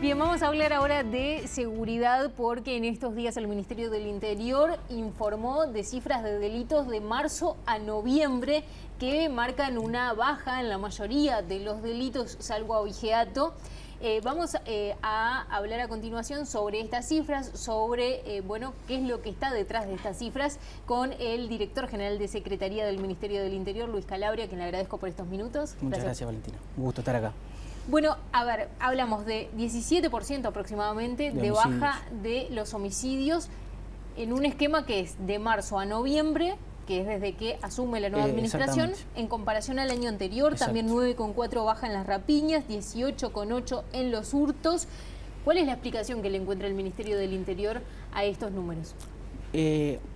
Bien, vamos a hablar ahora de seguridad porque en estos días el Ministerio del Interior informó de cifras de delitos de marzo a noviembre que marcan una baja en la mayoría de los delitos, salvo abigeato. Vamos a hablar a continuación sobre estas cifras, sobre qué es lo que está detrás de estas cifras, con el director general de Secretaría del Ministerio del Interior, Luis Calabria, a quien le agradezco por estos minutos. Muchas gracias, Valentina. Un gusto estar acá. Bueno, a ver, hablamos de 17% aproximadamente de baja de los homicidios en un esquema que es de marzo a noviembre, que es desde que asume la nueva administración, en comparación al año anterior. También 9,4 baja en las rapiñas, 18,8 en los hurtos. ¿Cuál es la explicación que le encuentra el Ministerio del Interior a estos números?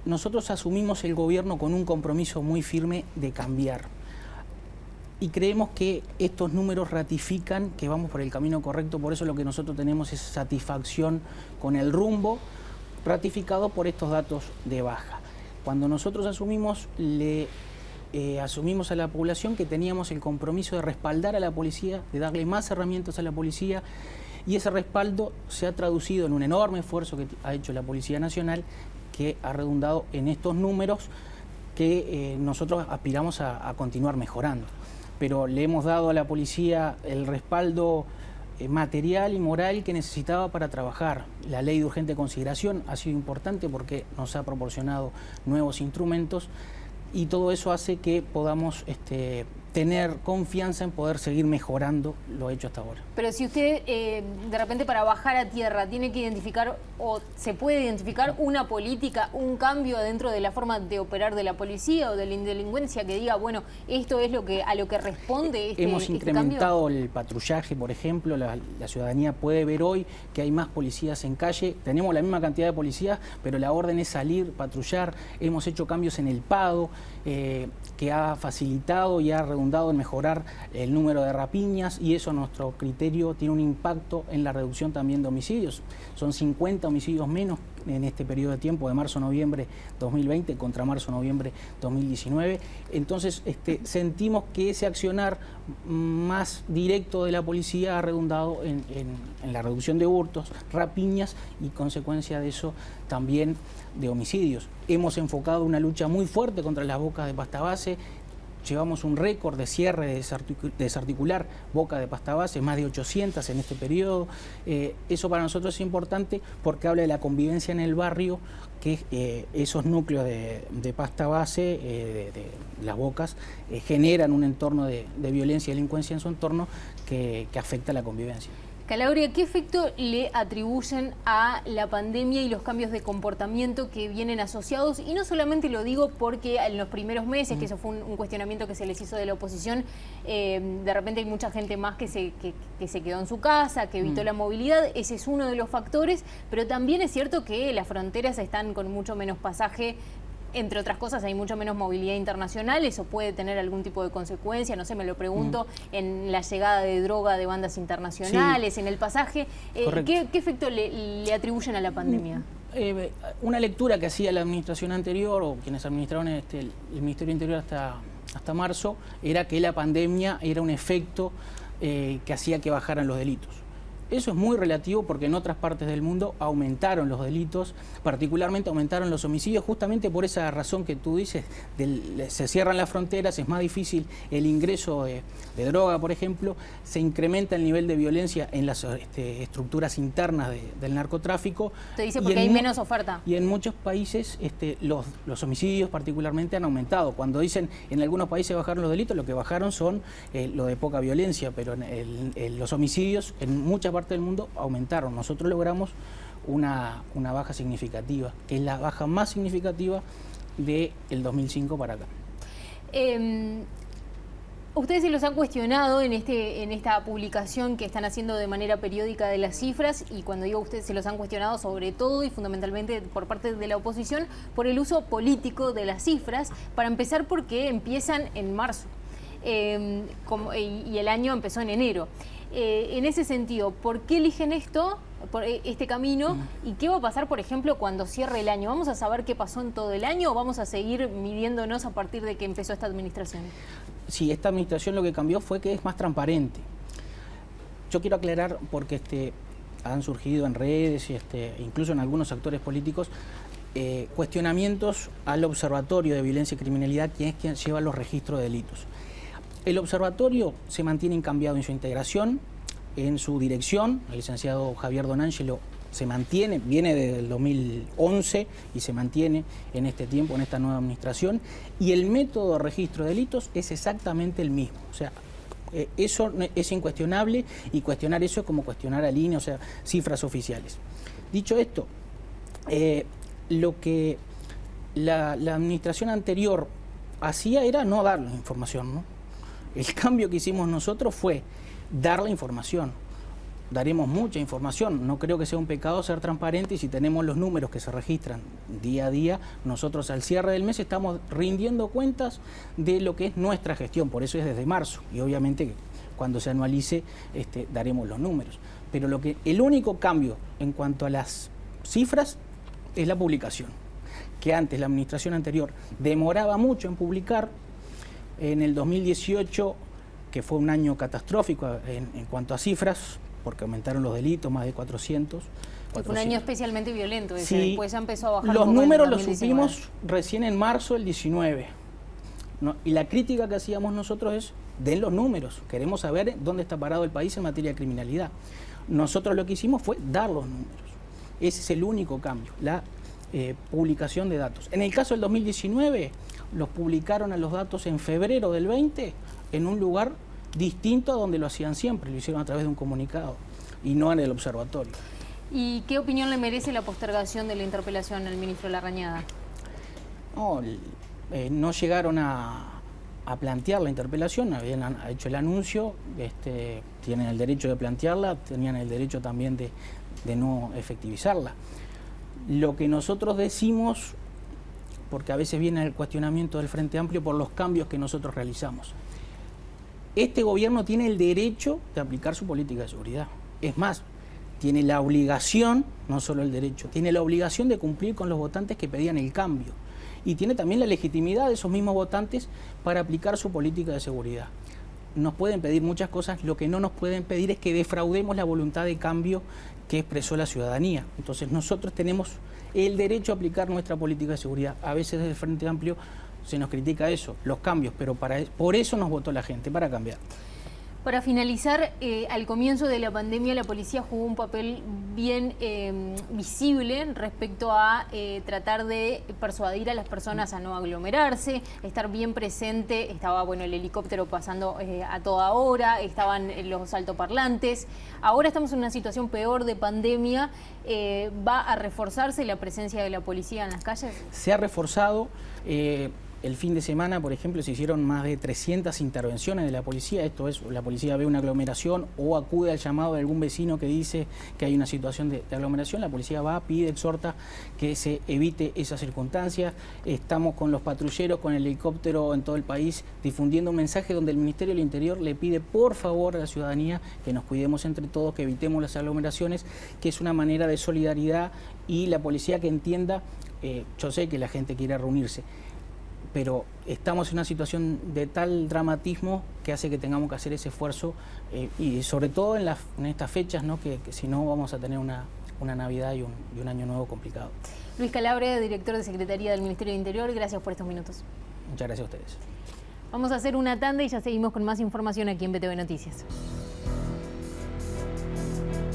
Nosotros asumimos el gobierno con un compromiso muy firme de cambiar. Y creemos que estos números ratifican que vamos por el camino correcto, por eso lo que nosotros tenemos es satisfacción con el rumbo, ratificado por estos datos de baja. Cuando nosotros asumimos, asumimos a la población que teníamos el compromiso de respaldar a la policía, de darle más herramientas a la policía, y ese respaldo se ha traducido en un enorme esfuerzo que ha hecho la Policía Nacional, que ha redundado en estos números que nosotros aspiramos a continuar mejorando. Pero le hemos dado a la policía el respaldo material y moral que necesitaba para trabajar. La ley de urgente consideración ha sido importante porque nos ha proporcionado nuevos instrumentos y todo eso hace que podamos tener confianza en poder seguir mejorando lo hecho hasta ahora. Pero si usted de repente para bajar a tierra tiene que identificar o se puede identificar una política, un cambio dentro de la forma de operar de la policía o de la delincuencia que diga, bueno, esto es a lo que responde Hemos incrementado el patrullaje, por ejemplo, la ciudadanía puede ver hoy que hay más policías en calle, tenemos la misma cantidad de policías, pero la orden es salir, patrullar. Hemos hecho cambios en el PADO, que ha facilitado y ha redundado en mejorar el número de rapiñas, y eso a nuestro criterio tiene un impacto en la reducción también de homicidios. Son 50 homicidios menos en este periodo de tiempo de marzo-noviembre 2020 contra marzo-noviembre 2019. Entonces sentimos que ese accionar más directo de la policía ha redundado en la reducción de hurtos, rapiñas y consecuencia de eso también de homicidios. Hemos enfocado una lucha muy fuerte contra las bocas de pasta base. Llevamos un récord de cierre de desarticular boca de pasta base, más de 800 en este periodo. Eso para nosotros es importante porque habla de la convivencia en el barrio, que esos núcleos de pasta base, de las bocas, generan un entorno de violencia y delincuencia en su entorno que afecta a la convivencia. Calabria, ¿qué efecto le atribuyen a la pandemia y los cambios de comportamiento que vienen asociados? Y no solamente lo digo porque en los primeros meses, que eso fue un cuestionamiento que se les hizo de la oposición, de repente hay mucha gente más que se quedó en su casa, que evitó la movilidad, ese es uno de los factores, pero también es cierto que las fronteras están con mucho menos pasaje. Entre otras cosas, hay mucho menos movilidad internacional, eso puede tener algún tipo de consecuencia, no sé, me lo pregunto, en la llegada de droga de bandas internacionales, en el pasaje. ¿Qué efecto le atribuyen a la pandemia? Una lectura que hacía la administración anterior, o quienes administraron el Ministerio del Interior hasta marzo, era que la pandemia era un efecto que hacía que bajaran los delitos. Eso es muy relativo porque en otras partes del mundo aumentaron los delitos, particularmente aumentaron los homicidios, justamente por esa razón que tú dices, se cierran las fronteras, es más difícil el ingreso de droga, por ejemplo, se incrementa el nivel de violencia en las estructuras internas del narcotráfico. Te dice porque hay menos oferta. Y en muchos países los homicidios particularmente han aumentado. Cuando dicen en algunos países bajaron los delitos, lo que bajaron son lo de poca violencia, pero los homicidios en muchas partes del mundo aumentaron. Nosotros logramos una baja significativa, que es la baja más significativa del 2005 para acá. Ustedes se los han cuestionado en esta publicación que están haciendo de manera periódica de las cifras, y cuando digo ustedes se los han cuestionado sobre todo y fundamentalmente por parte de la oposición por el uso político de las cifras, para empezar porque empiezan en marzo y el año empezó en enero. En ese sentido, ¿por qué eligen este camino? ¿Y qué va a pasar, por ejemplo, cuando cierre el año? ¿Vamos a saber qué pasó en todo el año o vamos a seguir midiéndonos a partir de que empezó esta administración? Sí, esta administración lo que cambió fue que es más transparente. Yo quiero aclarar porque han surgido en redes, incluso en algunos actores políticos, cuestionamientos al Observatorio de Violencia y Criminalidad, quien es quien lleva los registros de delitos. El observatorio se mantiene incambiado en su integración, en su dirección. El licenciado Javier Donangelo se mantiene, viene desde el 2011 y se mantiene en este tiempo, en esta nueva administración, y el método de registro de delitos es exactamente el mismo. O sea, eso es incuestionable, y cuestionar eso es como cuestionar al INE, o sea, cifras oficiales. Dicho esto, lo que la administración anterior hacía era no dar la información, ¿no? El cambio que hicimos nosotros fue dar la información. Daremos mucha información, no creo que sea un pecado ser transparente, y si tenemos los números que se registran día a día, nosotros al cierre del mes estamos rindiendo cuentas de lo que es nuestra gestión, por eso es desde marzo, y obviamente cuando se anualice daremos los números. Pero el único cambio en cuanto a las cifras es la publicación, que antes la administración anterior demoraba mucho en publicar. En el 2018, que fue un año catastrófico en cuanto a cifras, porque aumentaron los delitos, más de 400. Fue un año especialmente violento, sí, después ya empezó a bajar. Los números los supimos recién en marzo del 19. ¿No? Y la crítica que hacíamos nosotros es, den los números, queremos saber dónde está parado el país en materia de criminalidad. Nosotros lo que hicimos fue dar los números. Ese es el único cambio, la publicación de datos. En el caso del 2019, los publicaron a los datos en febrero del 20 en un lugar distinto a donde lo hacían siempre, lo hicieron a través de un comunicado y no en el observatorio. ¿Y qué opinión le merece la postergación de la interpelación al ministro Larrañaga? No llegaron a plantear la interpelación, habían hecho el anuncio, tienen el derecho de plantearla, tenían el derecho también de no efectivizarla. Lo que nosotros decimos, porque a veces viene el cuestionamiento del Frente Amplio por los cambios que nosotros realizamos. Este gobierno tiene el derecho de aplicar su política de seguridad. Es más, tiene la obligación, no solo el derecho, tiene la obligación de cumplir con los votantes que pedían el cambio. Y tiene también la legitimidad de esos mismos votantes para aplicar su política de seguridad. Nos pueden pedir muchas cosas, lo que no nos pueden pedir es que defraudemos la voluntad de cambio que expresó la ciudadanía. Entonces nosotros tenemos el derecho a aplicar nuestra política de seguridad. A veces desde el Frente Amplio se nos critica eso, los cambios, pero por eso nos votó la gente, para cambiar. Para finalizar, al comienzo de la pandemia la policía jugó un papel bien visible respecto a tratar de persuadir a las personas a no aglomerarse, estar bien presente. Estaba el helicóptero pasando a toda hora, estaban los altoparlantes. Ahora estamos en una situación peor de pandemia. ¿Va a reforzarse la presencia de la policía en las calles? Se ha reforzado. El fin de semana, por ejemplo, se hicieron más de 300 intervenciones de la policía. Esto es, la policía ve una aglomeración o acude al llamado de algún vecino que dice que hay una situación de aglomeración. La policía va, pide, exhorta que se evite esa circunstancia. Estamos con los patrulleros, con el helicóptero en todo el país, difundiendo un mensaje donde el Ministerio del Interior le pide por favor a la ciudadanía que nos cuidemos entre todos, que evitemos las aglomeraciones, que es una manera de solidaridad, y la policía que entienda, yo sé que la gente quiere reunirse, pero estamos en una situación de tal dramatismo que hace que tengamos que hacer ese esfuerzo, y sobre todo en estas fechas, ¿no? que si no vamos a tener una Navidad y un año nuevo complicado. Luis Calabria, director de Secretaría del Ministerio del Interior, gracias por estos minutos. Muchas gracias a ustedes. Vamos a hacer una tanda y ya seguimos con más información aquí en BTV Noticias.